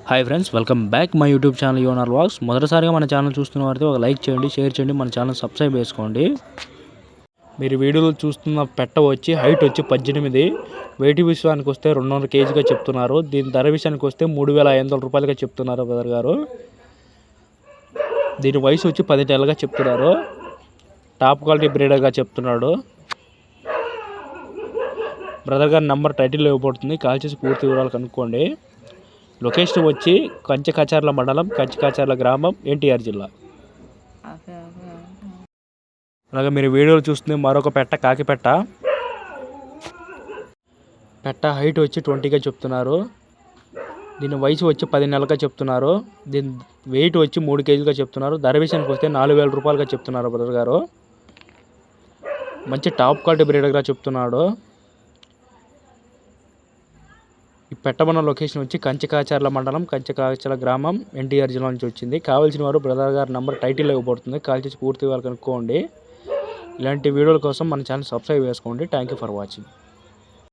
Hi friends, welcome back my YouTube channel యోనార్ vlogs. మొదటిసారిగా మన ఛానల్ చూస్తున్న వారితో ఒక లైక్ చేయండి, షేర్ చేయండి, మన ఛానల్ సబ్స్క్రైబ్ చేసుకోండి. మీరు వీడియోలో చూస్తున్న పెట్ట వచ్చి హైట్ వచ్చి 18, వెయిట్ విషయానికి వస్తే 200 కేజీగా చెప్తున్నారు. దీని ధర విషయానికి వస్తే 3,500 రూపాయలుగా చెప్తున్నారు బ్రదర్ గారు. దీని వయసు వచ్చి 10 నెలలుగా చెప్తున్నారు. టాప్ క్వాలిటీ బ్రీడర్గా చెప్తున్నాడు. బ్రదర్ గారి నెంబర్ టైటిల్లో ఇవ్వబడుతుంది, కాల్ చేసి పూర్తి వివరాలు కనుక్కోండి. లొకేషన్ వచ్చి కంచికాచర్ల మండలం, కంచికాచర్ల గ్రామం, ఎన్టీఆర్ జిల్లా. అలాగే మీరు వీడియోలు చూస్తుంది మరొక పెట్ట, కాకి పెట్ట. పెట్ట హైట్ వచ్చి 20గా చెప్తున్నారు. దీని వయసు వచ్చి 10 నెలలుగా చెప్తున్నారు. దీని వెయిట్ వచ్చి 3 కేజీలుగా చెప్తున్నారు. ధర విషయానికి వస్తే 4,000 రూపాయలుగా చెప్తున్నారు బ్రదర్ గారు. మంచి టాప్ క్వాలిటీ బ్రీడర్గా చెప్తున్నాడు. ఈ పెట్టమన్న లొకేషన్ వచ్చి కంచికాచర్ల మండలం, కంచికాచర్ల గ్రామం, ఎన్టీఆర్ జిల్లా నుంచి వచ్చింది. కావాల్సిన వారు బ్రదర్ గారి నెంబర్ టైటిల్లో ఇవ్వబడుతుంది, కాల్ చేసి పూర్తి వివరాలు కనుక్కోండి. ఇలాంటి వీడియోల కోసం మన ఛానల్ సబ్స్క్రైబ్ చేసుకోండి. Thank you for watching.